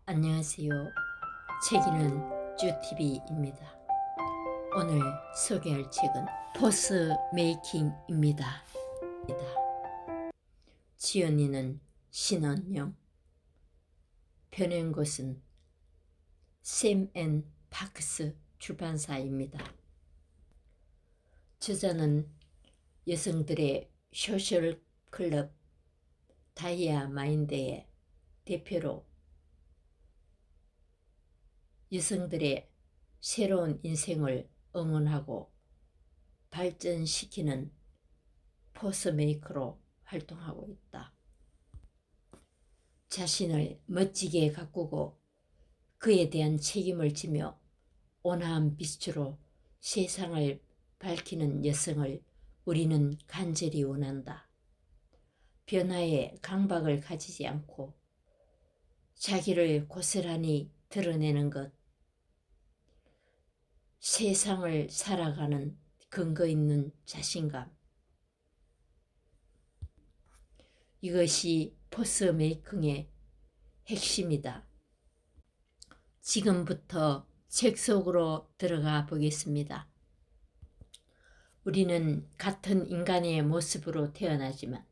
안녕하세요. 책 읽는 쭈TV입니다. 오늘 소개할 책은 포스 메이킹입니다. 지연이는 신원영, 펴낸 곳은 샘 앤 파크스 출판사입니다. 저자는 여성들의 소셜 클럽 다이아마인드의 대표로 여성들의 새로운 인생을 응원하고 발전시키는 포스메이커로 활동하고 있다. 자신을 멋지게 가꾸고 그에 대한 책임을 지며 온화한 빛으로 세상을 밝히는 여성을 우리는 간절히 원한다. 변화에 강박을 가지지 않고 자기를 고스란히 드러내는 것, 세상을 살아가는 근거 있는 자신감, 이것이 포스메이킹의 핵심이다. 지금부터 책 속으로 들어가 보겠습니다. 우리는 같은 인간의 모습으로 태어나지만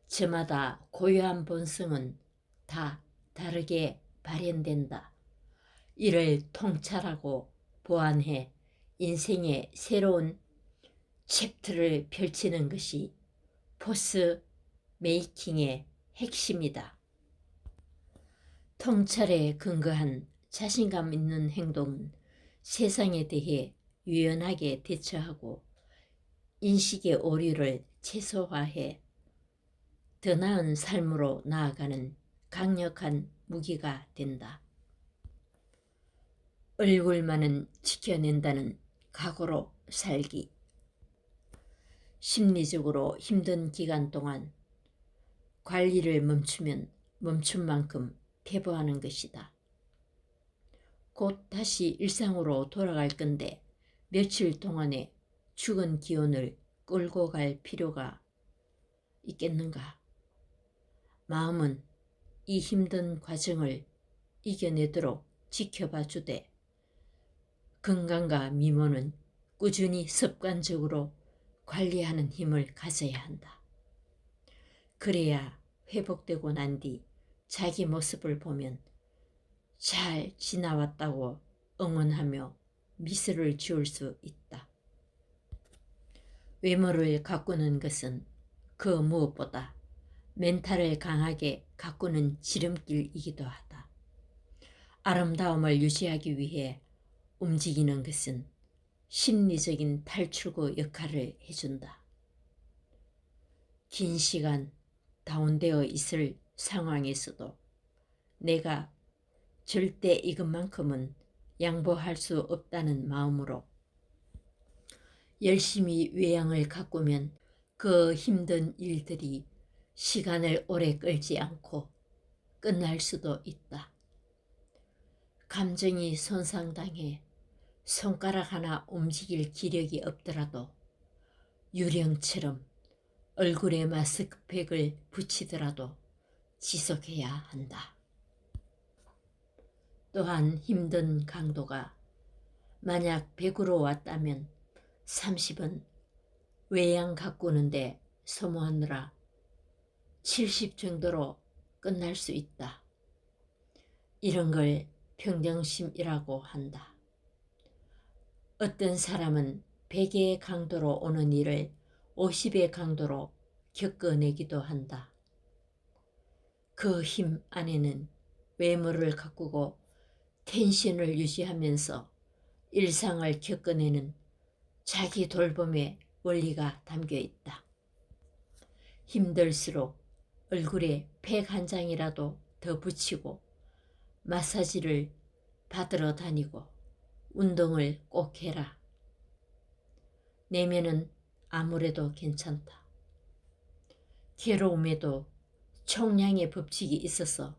저마다 고유한 본성은 다 다르게 발현된다. 이를 통찰하고 보완해 인생의 새로운 챕터를 펼치는 것이 포스 메이킹의 핵심이다. 통찰에 근거한 자신감 있는 행동은 세상에 대해 유연하게 대처하고 인식의 오류를 최소화해 더 나은 삶으로 나아가는 강력한 무기가 된다. 얼굴만은 지켜낸다는 각오로 살기. 심리적으로 힘든 기간 동안 관리를 멈추면 멈춘 만큼 퇴보하는 것이다. 곧 다시 일상으로 돌아갈 건데 며칠 동안의 죽은 기운을 끌고 갈 필요가 있겠는가? 마음은 이 힘든 과정을 이겨내도록 지켜봐 주되 건강과 미모는 꾸준히 습관적으로 관리하는 힘을 가져야 한다. 그래야 회복되고 난 뒤 자기 모습을 보면 잘 지나왔다고 응원하며 미소를 지을 수 있다. 외모를 가꾸는 것은 그 무엇보다 멘탈을 강하게 가꾸는 지름길이기도 하다. 아름다움을 유지하기 위해 움직이는 것은 심리적인 탈출구 역할을 해준다. 긴 시간 다운되어 있을 상황에서도 내가 절대 이것만큼은 양보할 수 없다는 마음으로 열심히 외양을 가꾸면 그 힘든 일들이 시간을 오래 끌지 않고 끝날 수도 있다. 감정이 손상당해 손가락 하나 움직일 기력이 없더라도 유령처럼 얼굴에 마스크팩을 붙이더라도 지속해야 한다. 또한 힘든 강도가 만약 100으로 왔다면 30은 외양 가꾸는데 소모하느라 70 정도로 끝날 수 있다. 이런 걸 평정심이라고 한다. 어떤 사람은 100의 강도로 오는 일을 50의 강도로 겪어내기도 한다. 그 힘 안에는 외모를 가꾸고 텐션을 유지하면서 일상을 겪어내는 자기 돌봄의 원리가 담겨 있다. 힘들수록 얼굴에 팩 한 장이라도 더 붙이고 마사지를 받으러 다니고 운동을 꼭 해라. 내면은 아무래도 괜찮다. 괴로움에도 총량의 법칙이 있어서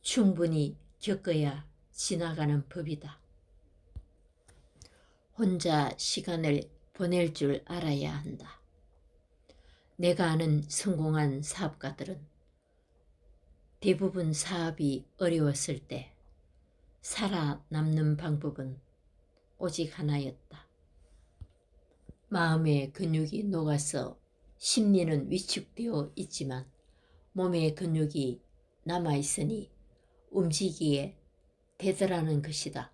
충분히 겪어야 지나가는 법이다. 혼자 시간을 보낼 줄 알아야 한다. 내가 아는 성공한 사업가들은 대부분 사업이 어려웠을 때 살아남는 방법은 오직 하나였다. 마음의 근육이 녹아서 심리는 위축되어 있지만 몸의 근육이 남아있으니 움직이기에 되더라는 것이다.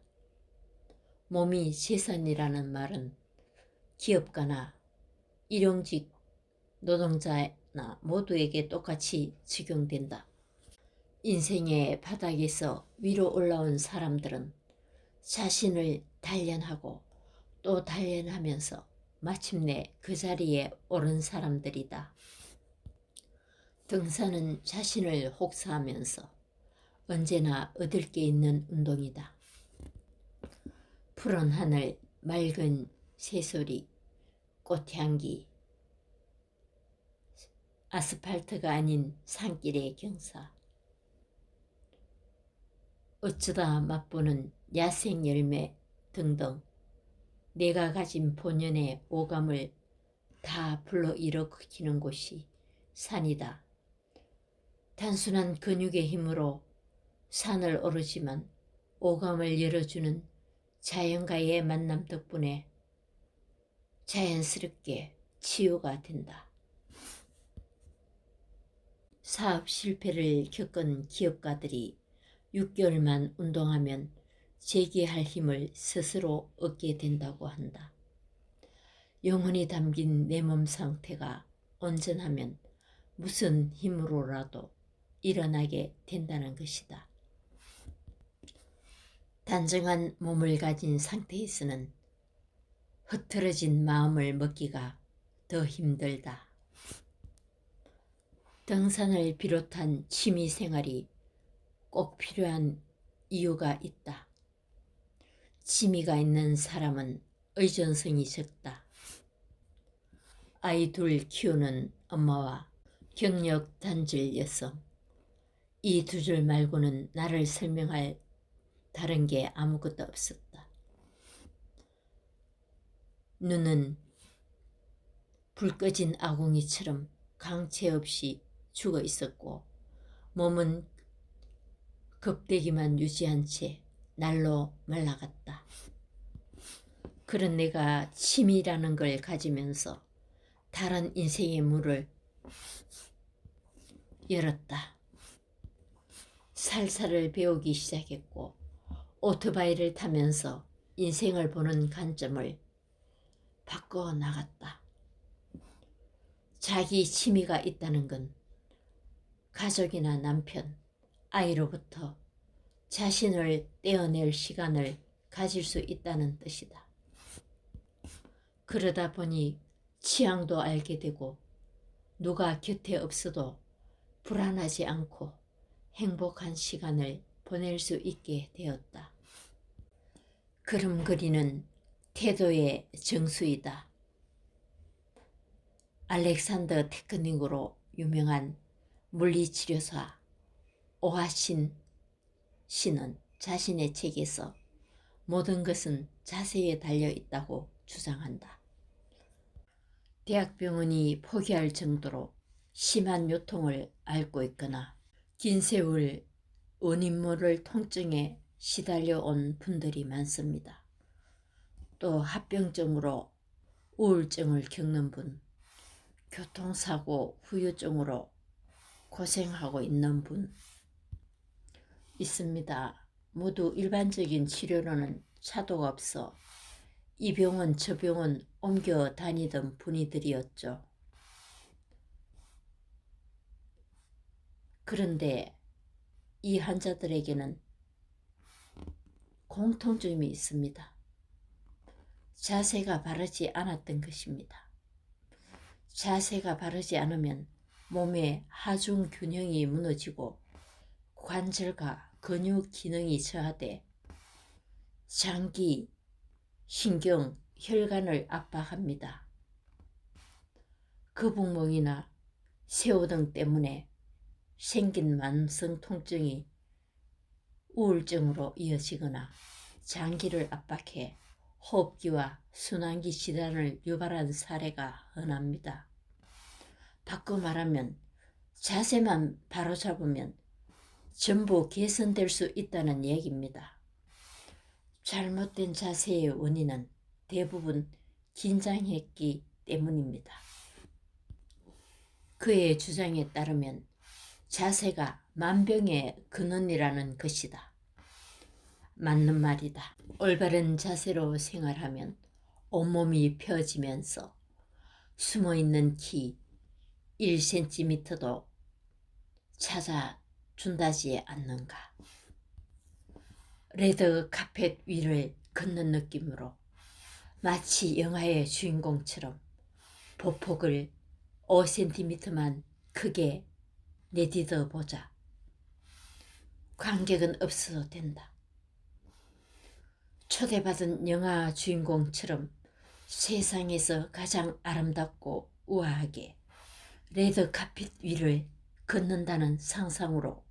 몸이 재산이라는 말은 기업가나 일용직 노동자나 모두에게 똑같이 적용된다. 인생의 바닥에서 위로 올라온 사람들은 자신을 단련하고 또 단련하면서 마침내 그 자리에 오른 사람들이다. 등산은 자신을 혹사하면서 언제나 얻을 게 있는 운동이다. 푸른 하늘, 맑은 새소리, 꽃향기, 아스팔트가 아닌 산길의 경사, 어쩌다 맛보는 야생 열매 등등 내가 가진 본연의 오감을 다 불러일으키는 곳이 산이다. 단순한 근육의 힘으로 산을 오르지만 오감을 열어주는 자연과의 만남 덕분에 자연스럽게 치유가 된다. 사업 실패를 겪은 기업가들이 6개월만 운동하면 재기할 힘을 스스로 얻게 된다고 한다. 영혼이 담긴 내 몸 상태가 온전하면 무슨 힘으로라도 일어나게 된다는 것이다. 단정한 몸을 가진 상태에서는 흐트러진 마음을 먹기가 더 힘들다. 등산을 비롯한 취미생활이 꼭 필요한 이유가 있다. 취미가 있는 사람은 의존성이 적다. 아이 둘 키우는 엄마와 경력 단절 여성, 이 두 줄 말고는 나를 설명할 다른 게 아무것도 없었다. 눈은 불 꺼진 아궁이처럼 강체 없이 죽어 있었고 몸은 겁대기만 유지한 채 날로 말라갔다. 그런 내가 취미라는 걸 가지면서 다른 인생의 문을 열었다. 살사를 배우기 시작했고 오토바이를 타면서 인생을 보는 관점을 바꿔 나갔다. 자기 취미가 있다는 건 가족이나 남편, 아이로부터 자신을 떼어낼 시간을 가질 수 있다는 뜻이다. 그러다 보니 취향도 알게 되고 누가 곁에 없어도 불안하지 않고 행복한 시간을 보낼 수 있게 되었다. 그림 그리는 태도의 정수이다. 알렉산더 테크닉으로 유명한 물리치료사 오하신 씨는 자신의 책에서 모든 것은 자세에 달려 있다고 주장한다. 대학병원이 포기할 정도로 심한 요통을 앓고 있거나 긴 세월 원인 모를 통증에 시달려 온 분들이 많습니다. 또 합병증으로 우울증을 겪는 분, 교통사고 후유증으로 고생하고 있는 분 있습니다. 모두 일반적인 치료로는 차도가 없어 이 병원 저 병원 옮겨 다니던 분이들이었죠. 그런데 이 환자들에게는 공통점이 있습니다. 자세가 바르지 않았던 것입니다. 자세가 바르지 않으면 몸의 하중 균형이 무너지고 관절과 근육 기능이 저하돼 장기, 신경, 혈관을 압박합니다. 거북목이나 새우등 때문에 생긴 만성 통증이 우울증으로 이어지거나 장기를 압박해 호흡기와 순환기 질환을 유발한 사례가 흔합니다. 바꿔 말하면 자세만 바로잡으면 전부 개선될 수 있다는 얘기입니다. 잘못된 자세의 원인은 대부분 긴장했기 때문입니다. 그의 주장에 따르면 자세가 만병의 근원이라는 것이다. 맞는 말이다. 올바른 자세로 생활하면 온몸이 펴지면서 숨어있는 키 1cm도 찾아준다지 않는가. 레드 카펫 위를 걷는 느낌으로 마치 영화의 주인공처럼 보폭을 5cm만 크게 내디뎌 보자. 관객은 없어도 된다. 초대받은 영화 주인공처럼 세상에서 가장 아름답고 우아하게 레드 카펫 위를 걷는다는 상상으로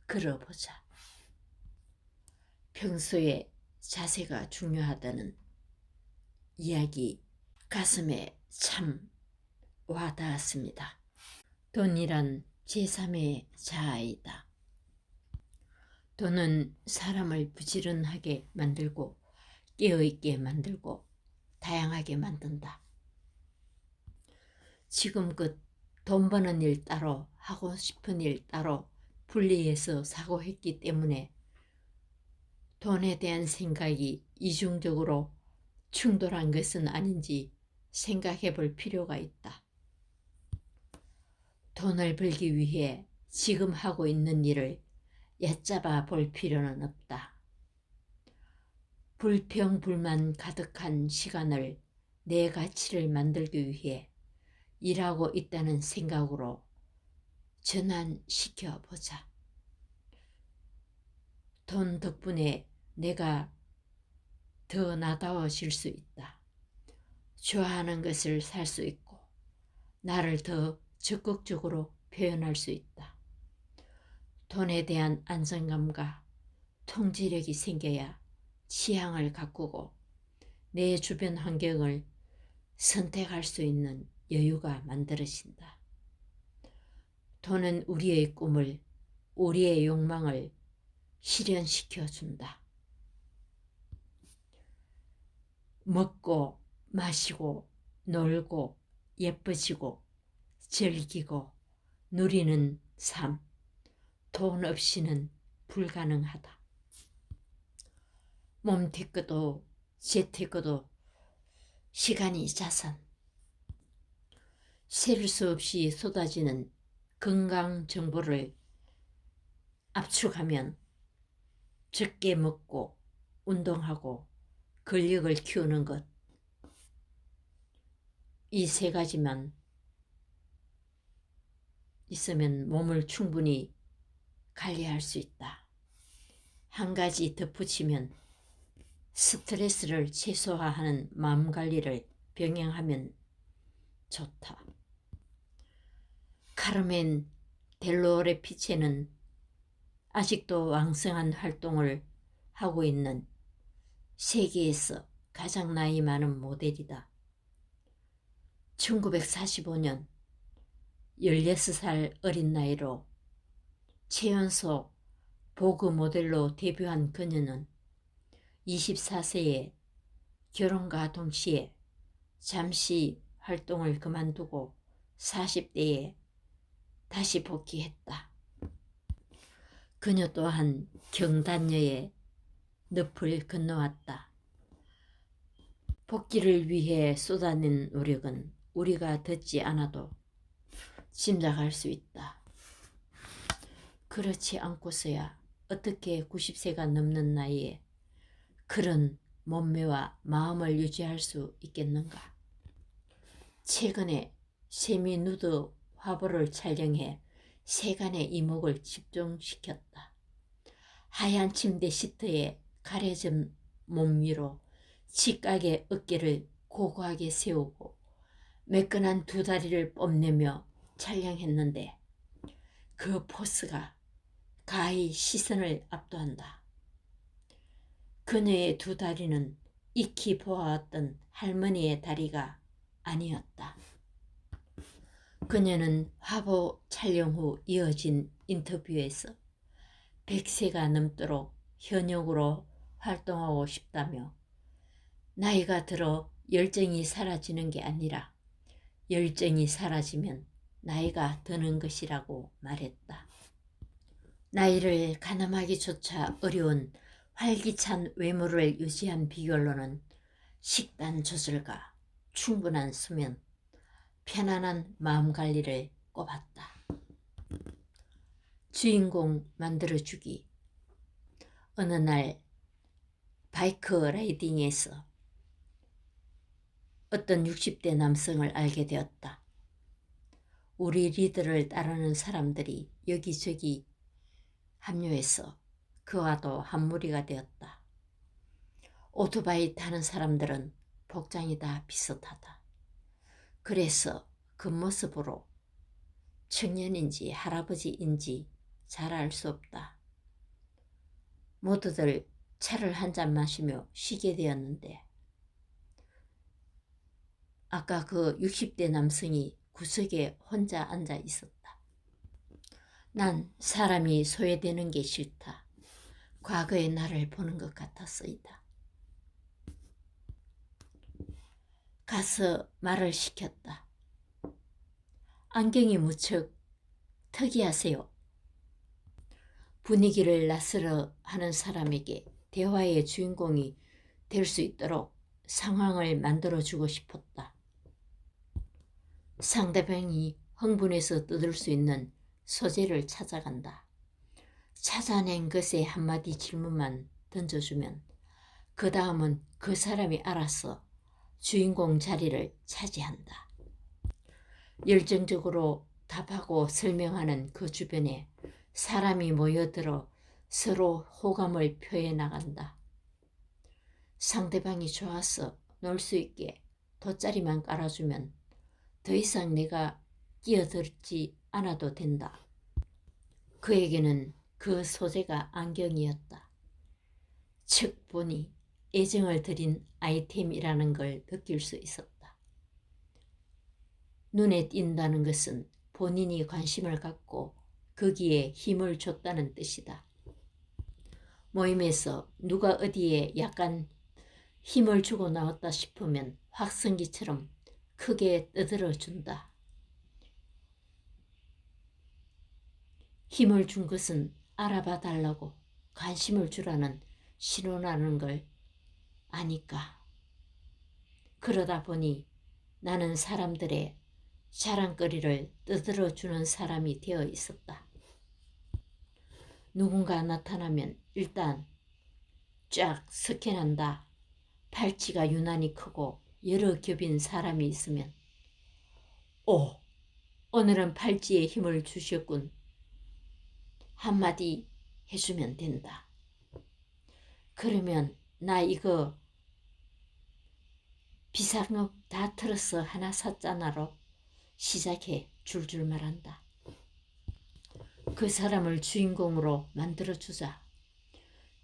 걸어보자. 평소에 자세가 중요하다는 이야기 가슴에 참 와닿았습니다. 돈이란 제3의 자아이다. 돈은 사람을 부지런하게 만들고 깨어있게 만들고 다양하게 만든다. 지금껏 돈 버는 일 따로 하고 싶은 일 따로 분리해서 사고했기 때문에 돈에 대한 생각이 이중적으로 충돌한 것은 아닌지 생각해 볼 필요가 있다. 돈을 벌기 위해 지금 하고 있는 일을 얕잡아 볼 필요는 없다. 불평불만 가득한 시간을 내 가치를 만들기 위해 일하고 있다는 생각으로 전환시켜 보자. 돈 덕분에 내가 더 나다워질 수 있다. 좋아하는 것을 살 수 있고 나를 더 적극적으로 표현할 수 있다. 돈에 대한 안정감과 통제력이 생겨야 취향을 가꾸고 내 주변 환경을 선택할 수 있는 여유가 만들어진다. 돈은 우리의 꿈을, 우리의 욕망을 실현시켜준다. 먹고 마시고 놀고 예뻐지고 즐기고 누리는 삶, 돈 없이는 불가능하다. 몸태꺼도 재태꺼도 시간이 자산. 셀 수 없이 쏟아지는 건강 정보를 압축하면 적게 먹고 운동하고 근력을 키우는 것, 이 세 가지만 있으면 몸을 충분히 관리할 수 있다. 한 가지 덧붙이면 스트레스를 최소화하는 마음 관리를 병행하면 좋다. 카르멘 델로레피체는 아직도 왕성한 활동을 하고 있는 세계에서 가장 나이 많은 모델이다. 1945년 16살 어린 나이로 최연소 보그 모델로 데뷔한 그녀는 24세에 결혼과 동시에 잠시 활동을 그만두고 40대에 다시 복귀했다. 그녀 또한 경단녀의 늪을 건너왔다. 복귀를 위해 쏟아낸 노력은 우리가 듣지 않아도 짐작할 수 있다. 그렇지 않고서야 어떻게 90세가 넘는 나이에 그런 몸매와 마음을 유지할 수 있겠는가. 최근에 세미 누드 화보를 촬영해 세간의 이목을 집중시켰다. 하얀 침대 시트에 가려진 몸 위로 직각의 어깨를 고고하게 세우고 매끈한 두 다리를 뽐내며 촬영했는데 그 포스가 가히 시선을 압도한다. 그녀의 두 다리는 익히 보아왔던 할머니의 다리가 아니었다. 그녀는 화보 촬영 후 이어진 인터뷰에서 100세가 넘도록 현역으로 활동하고 싶다며 나이가 들어 열정이 사라지는 게 아니라 열정이 사라지면 나이가 드는 것이라고 말했다. 나이를 가늠하기조차 어려운 활기찬 외모를 유지한 비결로는 식단 조절과 충분한 수면, 편안한 마음관리를 꼽았다. 주인공 만들어주기. 어느 날 바이크 라이딩에서 어떤 60대 남성을 알게 되었다. 우리 리더를 따르는 사람들이 여기저기 합류해서 그와도 한 무리가 되었다. 오토바이 타는 사람들은 복장이 다 비슷하다. 그래서 그 모습으로 청년인지 할아버지인지 잘 알 수 없다. 모두들 차를 한잔 마시며 쉬게 되었는데 아까 그 60대 남성이 구석에 혼자 앉아 있었다. 난 사람이 소외되는 게 싫다. 과거의 나를 보는 것 같았소이다. 가서 말을 시켰다. 안경이 무척 특이하세요. 분위기를 낯설어 하는 사람에게 대화의 주인공이 될 수 있도록 상황을 만들어주고 싶었다. 상대방이 흥분해서 떠들 수 있는 소재를 찾아간다. 찾아낸 것에 한마디 질문만 던져주면 그 다음은 그 사람이 알아서 주인공 자리를 차지한다. 열정적으로 답하고 설명하는 그 주변에 사람이 모여들어 서로 호감을 표해 나간다. 상대방이 좋아서 놀 수 있게 돗자리만 깔아주면 더 이상 내가 끼어들지 않아도 된다. 그에게는 그 소재가 안경이었다. 척 보니 애정을 들인 아이템이라는 걸 느낄 수 있었다. 눈에 띈다는 것은 본인이 관심을 갖고 거기에 힘을 줬다는 뜻이다. 모임에서 누가 어디에 약간 힘을 주고 나왔다 싶으면 확성기처럼 크게 떠들어준다. 힘을 준 것은 알아봐 달라고 관심을 주라는 신호라는 걸 아니까. 그러다 보니 나는 사람들의 자랑거리를 떠들어주는 사람이 되어 있었다. 누군가 나타나면 일단 쫙 스캔한다. 팔찌가 유난히 크고 여러 겹인 사람이 있으면 오, 오늘은 팔찌에 힘을 주셨군. 한마디 해주면 된다. 그러면 나 이거 비상금 다 틀어서 하나 샀잖아로 시작해 줄줄 말한다. 그 사람을 주인공으로 만들어주자.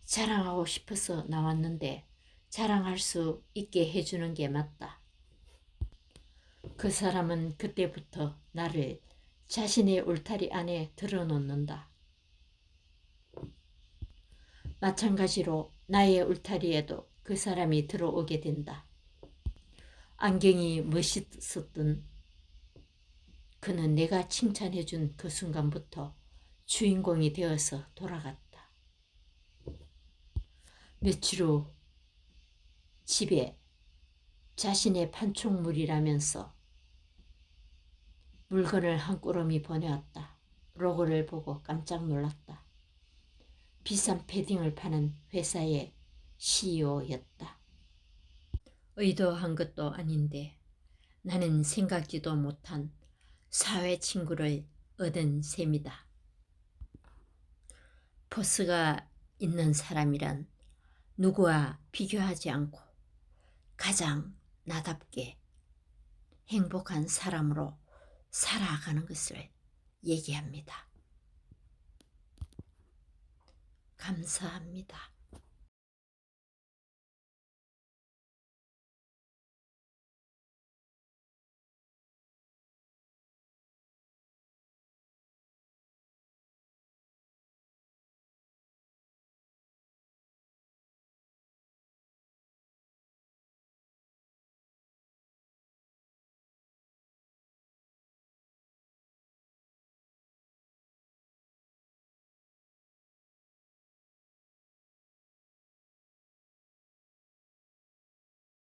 자랑하고 싶어서 나왔는데 자랑할 수 있게 해주는 게 맞다. 그 사람은 그때부터 나를 자신의 울타리 안에 들어놓는다. 마찬가지로 나의 울타리에도 그 사람이 들어오게 된다. 안경이 멋있었던 그는 내가 칭찬해준 그 순간부터 주인공이 되어서 돌아갔다. 며칠 후 집에 자신의 판촉물이라면서 물건을 한 꾸러미 보내왔다. 로고를 보고 깜짝 놀랐다. 비싼 패딩을 파는 회사의 CEO였다. 의도한 것도 아닌데 나는 생각지도 못한 사회 친구를 얻은 셈이다. 포스가 있는 사람이란 누구와 비교하지 않고 가장 나답게 행복한 사람으로 살아가는 것을 얘기합니다. 감사합니다.